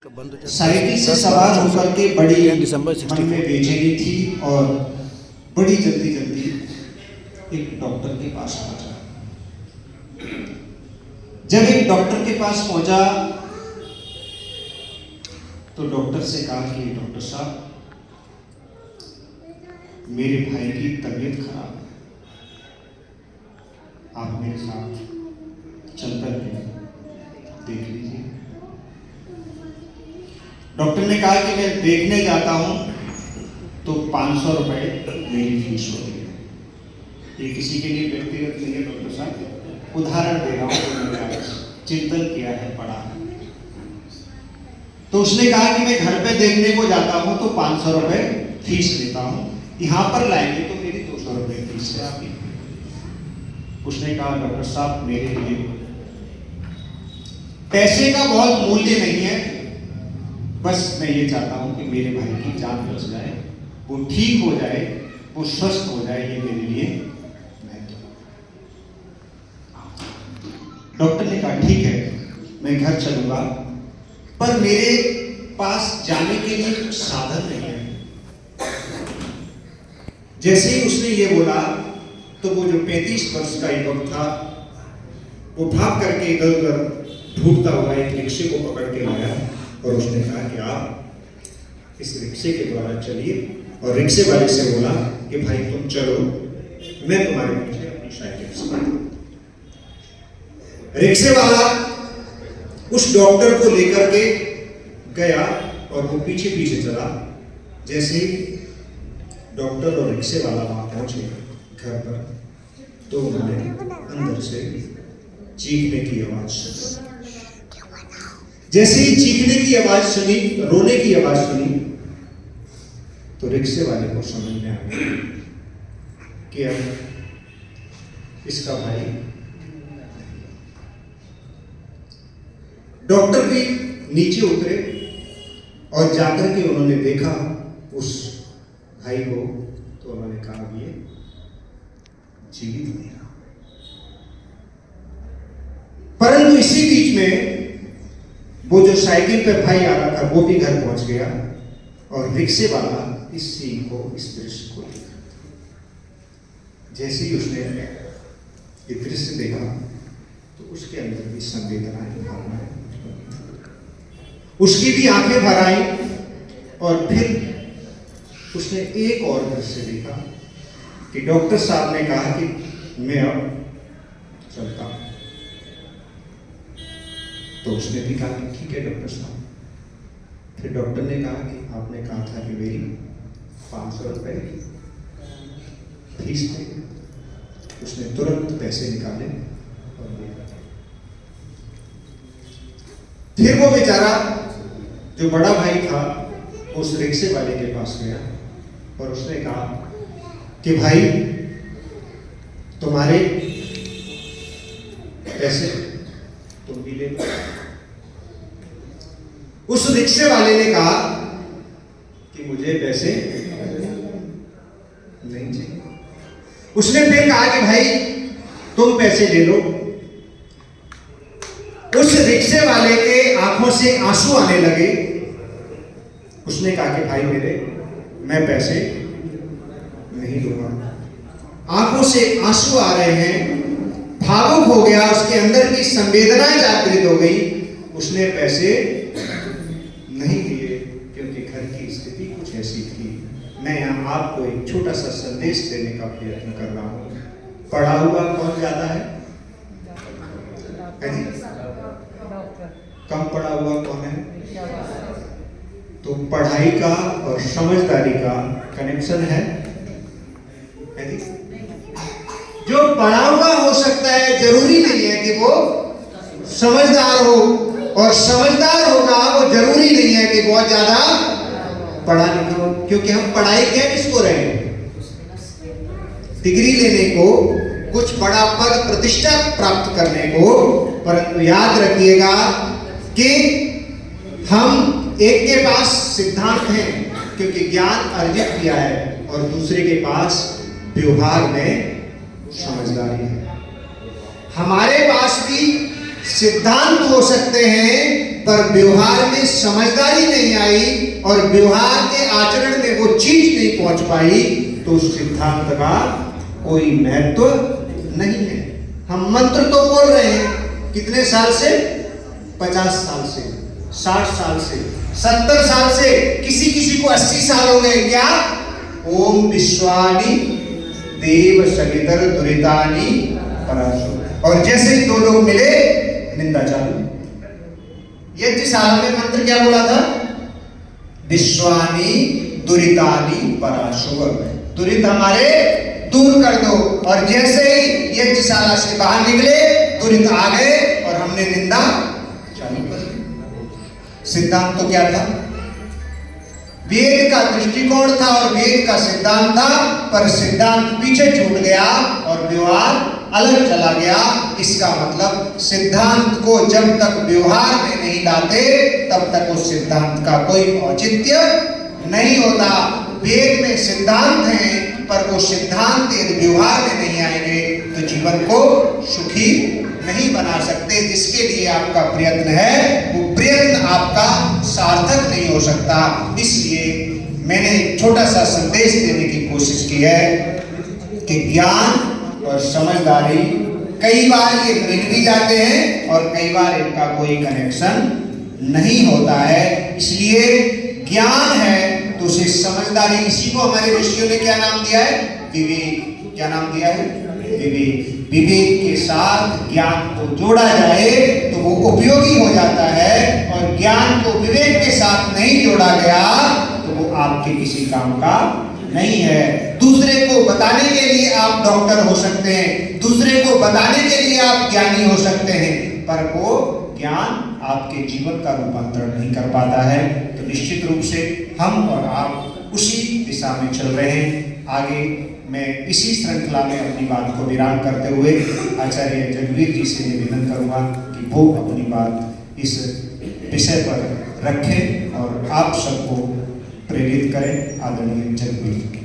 Cycle से सवार होकर के बड़ी मन में बेचैनी थी और बड़ी जल्दी जल्दी एक डॉक्टर के पास पहुंचा। जब एक डॉक्टर के पास पहुंचा तो डॉक्टर से कहा कि डॉक्टर साहब, मेरे भाई की तबीयत खराब है, आप मेरे साथ चलकर के देख लीजिए। डॉक्टर ने कहा कि मैं देखने जाता हूं तो 500 रुपए मेरी फीस होती है। ये किसी के लिए व्यक्तिगत नहीं है डॉक्टर साहब, उदाहरण दे रहा हूं, तो मैंने चिंतन किया है, पढ़ा है। तो उसने कहा कि मैं घर पे देखने को जाता हूं तो 500 रुपए फीस लेता हूं, यहां पर लाएंगे तो मेरी 200 रुपए फीस है आपकी। उसने कहा डॉक्टर साहब, मेरे लिए पैसे का बहुत मूल्य नहीं है, बस मैं ये चाहता हूं कि मेरे भाई की जान बच जाए, वो ठीक हो जाए, वो स्वस्थ हो जाए, ये मेरे लिए महत्व। डॉक्टर ने कहा ठीक है, मैं घर चलूंगा, पर मेरे पास जाने के लिए कुछ साधन नहीं है। जैसे ही उसने ये बोला तो वो जो 35 वर्ष का युवक था वो भाग करके इधर उधर ढूंढता हुआ एक रिक्शे को पकड़ के लाया और उसने कहा कि आप इस रिक्शे के द्वारा चलिए, और रिक्शे वाले से बोला कि भाई तुम चलो, मैं तुम्हारे पीछे अपनी साइकिल से। रिक्शे वाला उस डॉक्टर को लेकर के गया और वो पीछे पीछे चला। जैसे डॉक्टर और रिक्शे वाला वहां पहुंचे घर पर, तो उन्होंने अंदर से चीखने की आवाज सुनी। जैसे ही चीखने की आवाज सुनी, रोने की आवाज सुनी, तो रिक्शे वाले को समझ में आ गया कि अब इसका भाई। डॉक्टर भी नीचे उतरे और जाकर के उन्होंने देखा उस भाई को, तो उन्होंने कहा ये जीवित नहीं रहा। परंतु इसी बीच में वो जो साइकिल पे भाई आ रहा था वो भी घर पहुंच गया, और रिक्शे वाला इस सीन को, इस दृश्य को देखा। जैसे ही उसने ये दृश्य देखा तो उसके अंदर भी संवेदनाएं, भावनाएं, उसकी भी आंखें भर आई, और फिर उसने एक और दृश्य देखा कि डॉक्टर साहब ने कहा कि मैं अब चलता हूं। तो उसने भी कहा कि ठीक है डॉक्टर साहब। फिर डॉक्टर ने कहा कि आपने कहा था कि मेरी 500 रुपए फीस दे। उसने तुरंत पैसे निकाले और दिए। फिर वो बेचारा जो बड़ा भाई था उस रिक्शे वाले के पास गया और उसने कहा कि भाई तुम्हारे पैसे तुम भी ले लो। उस रिक्शे वाले ने कहा कि मुझे पैसे नहीं चाहिए। उसने फिर कहा कि भाई तुम पैसे ले लो। उस रिक्शे वाले के आंखों से आंसू आने लगे। उसने कहा कि भाई मेरे, मैं पैसे नहीं दूंगा। आंखों से आंसू आ रहे हैं, भावुक हो गया, उसके अंदर की संवेदनाएं जागृत हो गई। उसने पैसे नहीं दिए क्योंकि घर की स्थिति कुछ ऐसी थी। मैं यहाँ आपको एक छोटा सा संदेश देने का प्रयत्न कर रहा हूँ। पढ़ा हुआ कौन ज्यादा है? कम पढ़ा हुआ कौन है? तो पढ़ाई का और समझदारी का कनेक्शन है? जो पढ़ा हुआ हो सकता है, जरूरी नहीं है कि वो समझदार हो, और समझदार होगा वो जरूरी नहीं है कि बहुत ज्यादा पढ़ा लिखा हो। क्योंकि हम पढ़ाई क्या किसको रहे हैं? डिग्री लेने को, कुछ बड़ा पद प्रतिष्ठा प्राप्त करने को। परंतु याद रखिएगा कि हम एक के पास सिद्धांत है क्योंकि ज्ञान अर्जित किया है, और दूसरे के पास व्यवहार में समझदारी है। हमारे पास भी सिद्धांत हो सकते हैं पर व्यवहार में समझदारी नहीं आई और व्यवहार के आचरण में वो चीज नहीं पहुंच पाई, तो उस सिद्धांत का कोई महत्व नहीं है। हम मंत्र तो बोल रहे हैं कितने साल से? 50 साल से, 60 साल से, 70 साल से, किसी किसी को 80 साल हो गए। क्या? ओम विश्वानि देव सवितर दुरितानि पराशु। और जैसे ही दो लोग मिले निंदा चालू। यज्ञशाला में मंत्र क्या बोला था? विश्वानि दुरितानि पराशु। दुरित हमारे दूर कर दो। और जैसे ही यज्ञशाला से बाहर निकले दुरित आ गए और हमने निंदा चालू कर दी। सिद्धांत तो क्या था? वेद का दृष्टिकोण था और वेद का सिद्धांत था, पर सिद्धांत पीछे छूट गया और व्यवहार अलग चला गया। इसका मतलब सिद्धांत को जब तक व्यवहार में नहीं लाते तब तक उस सिद्धांत का कोई औचित्य नहीं होता। वेद में सिद्धांत हैं पर वो सिद्धांत यदि व्यवहार में नहीं आएंगे तो जीवन को सुखी नहीं बना सकते। जिसके लिए आपका प्रयत्न है वो प्रयत्न आपका सार्थक नहीं हो सकता। इसलिए मैंने एक छोटा सा संदेश देने की कोशिश की है कि ज्ञान और समझदारी कई बार ये मिल भी जाते हैं और कई बार इनका कोई कनेक्शन नहीं होता है। इसलिए ज्ञान है तो उसे समझदारी, इसी को हमारे ऋषियों ने क्या नाम दिया है? विवेक। क्या नाम दिया है? विवेक। विवेक के साथ ज्ञान को जोड़ा जाए तो वो उपयोगी हो जाता है, और ज्ञान को विवेक के साथ नहीं जोड़ा गया तो वो आपके किसी काम का नहीं है। दूसरे को बताने के लिए आप डॉक्टर हो सकते हैं, दूसरे को बताने के लिए आप ज्ञानी हो सकते हैं, पर वो ज्ञान आपके जीवन का रूपांतरण नहीं कर पाता है। तो निश्चित रूप से हम और आप उसी दिशा में चल रहे हैं। आगे मैं इसी श्रृंखला में अपनी बात को विराम करते हुए आचार्य जगवीर जी से निवेदन करूंगा कि वो अपनी बात इस विषय पर रखें और आप सबको प्रेरित करें। आदरणीय जगवीर।